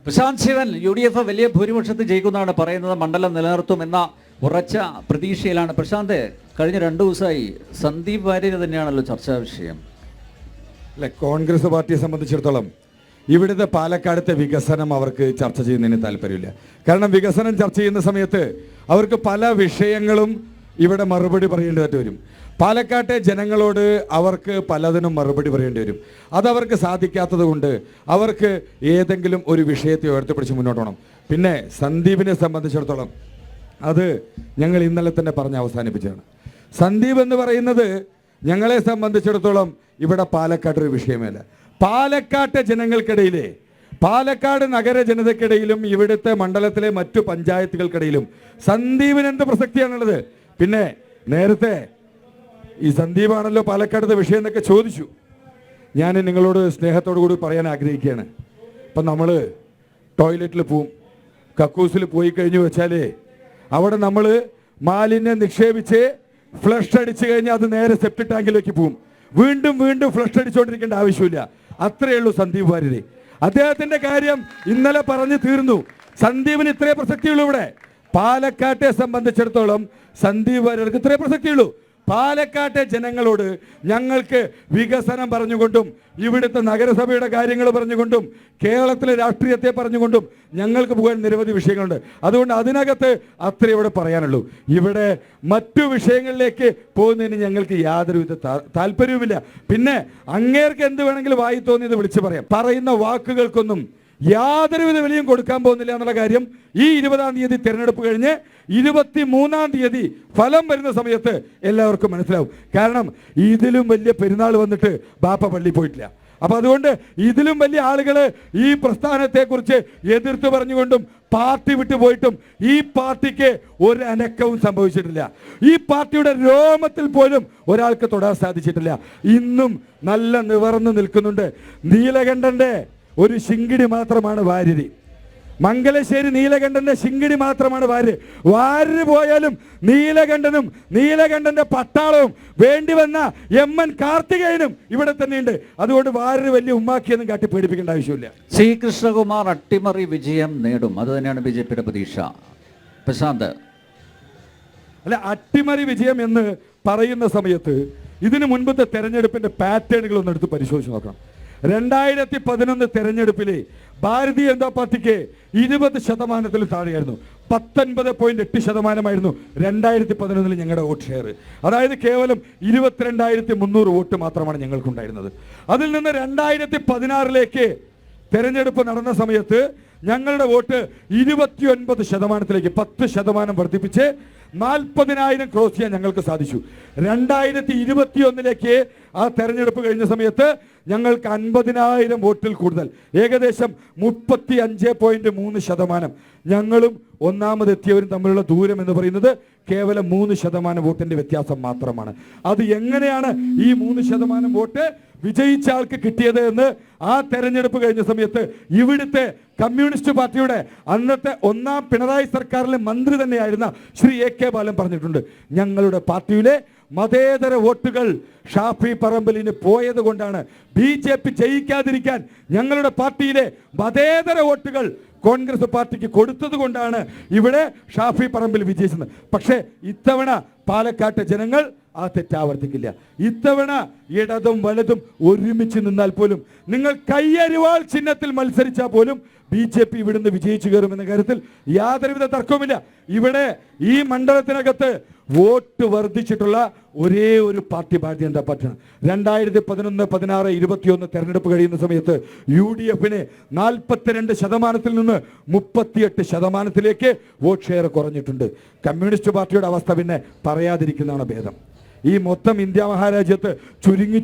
Prashant Shivan UDF വലിയ ഭൂരിപക്ഷത്തിൽ ജയിക്കുന്നതാണ് പറയുന്നത്, മണ്ഡലം നിലനിർത്തുമെന്ന ഉറച്ച പ്രതീക്ഷയിലാണ്. പ്രശാന്ത്, കഴിഞ്ഞ 2 ദിവസമായി സന്ദീപ് വാര്യർ തന്നെയാണല്ലോ ചർച്ചാ വിഷയം. അല്ലെ, കോൺഗ്രസ് പാർട്ടിയെ സംബന്ധിച്ചിടത്തോളം ഇവിടുത്തെ പാലക്കാടത്തെ വികസനം അവർക്ക് ചർച്ച ചെയ്യുന്നതിന് താല്പര്യമില്ല. കാരണം വികസനം ചർച്ച ചെയ്യുന്ന സമയത്ത് അവർക്ക് പല വിഷയങ്ങളും ഇവിടെ മറുപടി പറയേണ്ടതായിട്ട് വരും. പാലക്കാട്ടെ ജനങ്ങളോട് അവർക്ക് പലതിനും മറുപടി പറയേണ്ടി വരും. അതവർക്ക് സാധിക്കാത്തത് കൊണ്ട് അവർക്ക് ഏതെങ്കിലും ഒരു വിഷയത്തെ ഉയർത്തിപ്പിടിച്ച് മുന്നോട്ട് പോകണം. പിന്നെ സന്ദീപിനെ സംബന്ധിച്ചിടത്തോളം അത് ഞങ്ങൾ ഇന്നലെ തന്നെ പറഞ്ഞ് അവസാനിപ്പിച്ചതാണ്. സന്ദീപ് എന്ന് പറയുന്നത് ഞങ്ങളെ സംബന്ധിച്ചിടത്തോളം ഇവിടെ പാലക്കാട്ടൊരു വിഷയമല്ല. പാലക്കാട്ടെ ജനങ്ങൾക്കിടയിലെ, പാലക്കാട് നഗര ജനതയ്ക്കിടയിലും ഇവിടുത്തെ മണ്ഡലത്തിലെ മറ്റു പഞ്ചായത്തുകൾക്കിടയിലും സന്ദീപിന് എന്ത് പ്രസക്തിയാണുള്ളത്? പിന്നെ നേരത്തെ ഈ സന്ദീപാണല്ലോ പാലക്കാടത്തെ വിഷയം എന്നൊക്കെ ചോദിച്ചു. ഞാൻ നിങ്ങളോട് സ്നേഹത്തോടു കൂടി പറയാൻ ആഗ്രഹിക്കുകയാണ്. ഇപ്പം നമ്മൾ ടോയ്ലറ്റിൽ പോവും, കക്കൂസിൽ പോയി കഴിഞ്ഞു വെച്ചാലേ അവിടെ നമ്മൾ മാലിന്യം നിക്ഷേപിച്ച് ഫ്ലഷ് അടിച്ചു കഴിഞ്ഞാൽ അത് നേരെ സെപ്റ്റിക് ടാങ്കിലേക്ക് പോവും. വീണ്ടും വീണ്ടും ഫ്ലഷ് അടിച്ചുകൊണ്ടിരിക്കേണ്ട ആവശ്യമില്ല. അത്രയേ ഉള്ളൂ സന്ദീപ് വാര്യരെ. അദ്ദേഹത്തിന്റെ കാര്യം ഇന്നലെ പറഞ്ഞു തീർന്നു. സന്ദീപിന് ഇത്രേ പ്രസക്തിയുള്ളൂ. ഇവിടെ പാലക്കാട്ടെ സംബന്ധിച്ചിടത്തോളം സന്ദീപ് വാര്യർക്ക് ഇത്രേ പ്രസക്തിയുള്ളൂ. പാലക്കാട്ടെ ജനങ്ങളോട് ഞങ്ങൾക്ക് വികസനം പറഞ്ഞുകൊണ്ടും ഇവിടുത്തെ നഗരസഭയുടെ കാര്യങ്ങൾ പറഞ്ഞുകൊണ്ടും കേരളത്തിലെ രാഷ്ട്രീയത്തെ പറഞ്ഞുകൊണ്ടും ഞങ്ങൾക്ക് പോകാൻ നിരവധി വിഷയങ്ങളുണ്ട്. അതുകൊണ്ട് അതിനകത്ത് അത്രേ ഇവിടെ പറയാനുള്ളൂ. ഇവിടെ മറ്റു വിഷയങ്ങളിലേക്ക് പോകുന്നതിന് ഞങ്ങൾക്ക് യാതൊരുവിധ താല്പര്യവുമില്ല. പിന്നെ അങ്ങേർക്ക് എന്ത് വേണമെങ്കിലും വായി തോന്നിയത് വിളിച്ചു പറയാം. പറയുന്ന വാക്കുകൾക്കൊന്നും യാതൊരുവിധ വിലയും കൊടുക്കാൻ പോകുന്നില്ല എന്നുള്ള കാര്യം ഈ 20-ാം തീയതി തിരഞ്ഞെടുപ്പ് കഴിഞ്ഞ് 23-ാം തീയതി ഫലം വരുന്ന സമയത്ത് എല്ലാവർക്കും മനസ്സിലാവും. കാരണം ഇതിലും വലിയ പെരുന്നാൾ വന്നിട്ട് ബാപ്പ പള്ളി പോയിട്ടില്ല. അപ്പൊ അതുകൊണ്ട് ഇതിലും വലിയ ആളുകൾ ഈ പ്രസ്ഥാനത്തെക്കുറിച്ച് എതിർത്ത് പറഞ്ഞുകൊണ്ടും പാർട്ടി വിട്ടുപോയിട്ടും ഈ പാർട്ടിക്ക് ഒരു അനക്കവും സംഭവിച്ചിട്ടില്ല. ഈ പാർട്ടിയുടെ രോമത്തിൽ പോലും ഒരാൾക്ക് തൊടാൻ സാധിച്ചിട്ടില്ല. ഇന്നും നല്ല നിവർന്നു നിൽക്കുന്നുണ്ട്. നീലകണ്ഠന്റെ ഒരു ശിങ്കിടി മാത്രമാണ് വാര്യര്. മംഗലശ്ശേരി നീലകണ്ഠന്റെ ശിങ്കിടി മാത്രമാണ് വാര്യര്. വാര്യര് പോയാലും നീലകണ്ഠനും നീലകണ്ഠന്റെ പട്ടാളവും വേണ്ടി വന്ന MN കാർത്തികേയനും ഇവിടെ തന്നെയുണ്ട്. അതുകൊണ്ട് വാര്യര് വലിയ ഉമ്മാക്കിയൊന്നും കാട്ടി പേടിപ്പിക്കേണ്ട ആവശ്യമില്ല. ശ്രീകൃഷ്ണകുമാർ അട്ടിമറി വിജയം നേടും, അത് തന്നെയാണ് BJPയുടെ പ്രതീക്ഷ. പ്രശാന്ത്, അല്ല, അട്ടിമറി വിജയം എന്ന് പറയുന്ന സമയത്ത് ഇതിനു മുൻപത്തെ തെരഞ്ഞെടുപ്പിന്റെ പാറ്റേണുകൾ ഒന്ന് എടുത്ത് പരിശോധിച്ച് നോക്കണം. 2011 തെരഞ്ഞെടുപ്പിലെ ഭാരതീയ ജനതാ പാർട്ടിക്ക് 20% താഴെയായിരുന്നു. 19.8% 2011 ഞങ്ങളുടെ വോട്ട് ഷെയർ. അതായത് കേവലം 22,300 വോട്ട് മാത്രമാണ് ഞങ്ങൾക്കുണ്ടായിരുന്നത്. അതിൽ നിന്ന് 2016 തെരഞ്ഞെടുപ്പ് നടന്ന സമയത്ത് ഞങ്ങളുടെ വോട്ട് 29%, 10% വർദ്ധിപ്പിച്ച് 40,000 ക്രോസ് ചെയ്യാൻ ഞങ്ങൾക്ക് സാധിച്ചു. 2021 ആ തെരഞ്ഞെടുപ്പ് കഴിഞ്ഞ സമയത്ത് ഞങ്ങൾക്ക് 50,000 വോട്ടിൽ കൂടുതൽ, ഏകദേശം 35.3%. ഞങ്ങളും ഒന്നാമതെത്തിയവരും തമ്മിലുള്ള ദൂരം എന്ന് പറയുന്നത് കേവലം 3% വോട്ടിന്റെ വ്യത്യാസം മാത്രമാണ്. അത് എങ്ങനെയാണ് ഈ 3% വോട്ട് വിജയിച്ച ആൾക്ക് കിട്ടിയത് എന്ന് ആ തെരഞ്ഞെടുപ്പ് കഴിഞ്ഞ സമയത്ത് ഇവിടുത്തെ കമ്മ്യൂണിസ്റ്റ് പാർട്ടിയുടെ അന്നത്തെ 1ാം പിണറായി സർക്കാരിലെ മന്ത്രി തന്നെയായിരുന്ന ശ്രീ AK ബാലൻ പറഞ്ഞിട്ടുണ്ട്. ഞങ്ങളുടെ പാർട്ടിയിലെ മതേതര വോട്ടുകൾ ഷാഫി പറമ്പിലിന് പോയത് കൊണ്ടാണ്, BJP ജയിക്കാതിരിക്കാൻ ഞങ്ങളുടെ പാർട്ടിയിലെ മതേതര വോട്ടുകൾ കോൺഗ്രസ് പാർട്ടിക്ക് കൊടുത്തത് കൊണ്ടാണ് ഇവിടെ ഷാഫി പറമ്പിൽ വിജയിച്ചത്. പക്ഷേ ഇത്തവണ പാലക്കാട്ടെ ജനങ്ങൾ ആ തെറ്റാവർത്തിക്കില്ല. ഇത്തവണ ഇടതും വലതും ഒരുമിച്ച് നിന്നാൽ പോലും, നിങ്ങൾ കയ്യരിവാൾ ചിഹ്നത്തിൽ മത്സരിച്ചാൽ പോലും BJP ഇവിടുന്ന് വിജയിച്ചു കയറുമെന്ന കാര്യത്തിൽ യാതൊരുവിധ തർക്കവുമില്ല. ഇവിടെ ഈ മണ്ഡലത്തിനകത്ത് വോട്ട് വർദ്ധിച്ചിട്ടുള്ള ഒരേ ഒരു പാർട്ടി ഭാരതീയ ജനതാ പാർട്ടിയാണ്. 2011, 16, 21 തെരഞ്ഞെടുപ്പ് കഴിയുന്ന സമയത്ത് UDFന് 42% നിന്ന് 38% വോട്ട് ഷെയർ കുറഞ്ഞിട്ടുണ്ട്. കമ്മ്യൂണിസ്റ്റ് പാർട്ടിയുടെ അവസ്ഥ പിന്നെ പറയാതിരിക്കുന്നതാണ് ഭേദം. ഈ മൊത്തം ഇന്ത്യ മഹാരാജ്യത്ത് ചുരുങ്ങി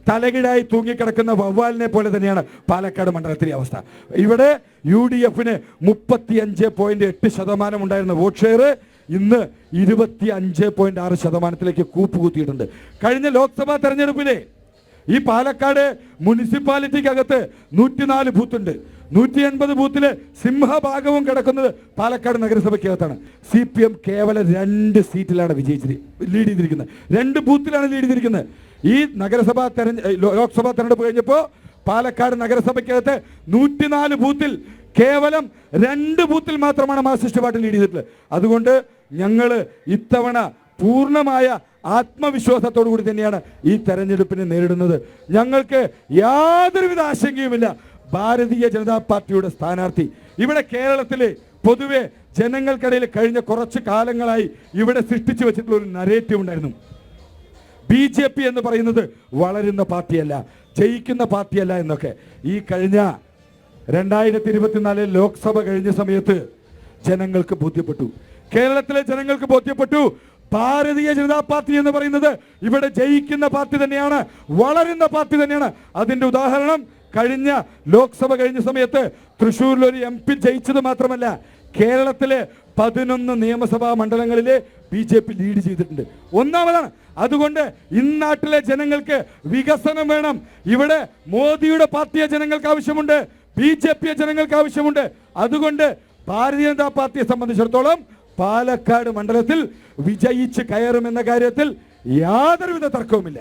തലകിടായി തൂങ്ങിക്കിടക്കുന്ന വവ്വാലിനെ പോലെ തന്നെയാണ് പാലക്കാട് മണ്ഡലത്തിലെ അവസ്ഥ. ഇവിടെ UDFന് 35.8% ഉണ്ടായിരുന്ന വോട്ട് ഷെയർ ഇന്ന് 25.6% കൂപ്പുകുത്തിയിട്ടുണ്ട്. കഴിഞ്ഞ ലോക്സഭാ തെരഞ്ഞെടുപ്പിലെ ഈ പാലക്കാട് മുനിസിപ്പാലിറ്റിക്കകത്ത് 104 ബൂത്തുണ്ട്. 180 ബൂത്തില് സിംഹഭാഗവും കിടക്കുന്നത് പാലക്കാട് നഗരസഭയ്ക്കകത്താണ്. CPM കേവലം 2 സീറ്റിലാണ് ലീഡ് ചെയ്തിരിക്കുന്നത്. 2 ബൂത്തിലാണ് ലീഡ് ചെയ്തിരിക്കുന്നത്. ഈ ലോക്സഭാ തെരഞ്ഞെടുപ്പ് കഴിഞ്ഞപ്പോൾ പാലക്കാട് നഗരസഭയ്ക്കകത്ത് 104 ബൂത്തിൽ കേവലം 2 ബൂത്തിൽ മാത്രമാണ് മാർക്സിസ്റ്റ് പാർട്ടി ലീഡ് ചെയ്തിട്ടുള്ളത്. അതുകൊണ്ട് ഞങ്ങൾ ഇത്തവണ പൂർണ്ണമായ ആത്മവിശ്വാസത്തോടു കൂടി തന്നെയാണ് ഈ തെരഞ്ഞെടുപ്പിനെ നേരിടുന്നത്. ഞങ്ങൾക്ക് യാതൊരുവിധ ആശങ്കയുമില്ല. ഭാരതീയ ജനതാ പാർട്ടിയുടെ സ്ഥാനാർത്ഥി ഇവിടെ കേരളത്തിലെ പൊതുവെ ജനങ്ങൾക്കിടയിൽ കഴിഞ്ഞ കുറച്ച് കാലങ്ങളായി ഇവിടെ സൃഷ്ടിച്ചു വെച്ചിട്ടുള്ള ഒരു നരേറ്റീവ് ഉണ്ടായിരുന്നു. BJP എന്ന് പറയുന്നത് വളരുന്ന പാർട്ടിയല്ല, ജയിക്കുന്ന പാർട്ടിയല്ല എന്നൊക്കെ. ഈ കഴിഞ്ഞ 2024 ലോക്സഭ കഴിഞ്ഞ സമയത്ത് ജനങ്ങൾക്ക് ബോധ്യപ്പെട്ടു, കേരളത്തിലെ ജനങ്ങൾക്ക് ബോധ്യപ്പെട്ടു, ഭാരതീയ ജനതാ പാർട്ടി എന്ന് പറയുന്നത് ഇവിടെ ജയിക്കുന്ന പാർട്ടി തന്നെയാണ്, വളരുന്ന പാർട്ടി തന്നെയാണ്. അതിന്റെ ഉദാഹരണം കഴിഞ്ഞ ലോക്സഭ കഴിഞ്ഞ സമയത്ത് തൃശ്ശൂരിൽ ഒരു MP ജയിച്ചത് മാത്രമല്ല, കേരളത്തിലെ 11 നിയമസഭാ മണ്ഡലങ്ങളിലെ BJP ലീഡ് ചെയ്തിട്ടുണ്ട്. ഒന്നാമതാണ്. അതുകൊണ്ട് ഇന്നാട്ടിലെ ജനങ്ങൾക്ക് വികസനം വേണം. ഇവിടെ മോദിയുടെ പാർട്ടിയെ ജനങ്ങൾക്ക് ആവശ്യമുണ്ട്, BJP ജനങ്ങൾക്ക് ആവശ്യമുണ്ട്. അതുകൊണ്ട് ഭാരതീയ ജനതാ പാർട്ടിയെ സംബന്ധിച്ചിടത്തോളം പാലക്കാട് മണ്ഡലത്തിൽ വിജയിച്ച് കയറുമെന്ന കാര്യത്തിൽ യാതൊരുവിധ തർക്കവുമില്ല.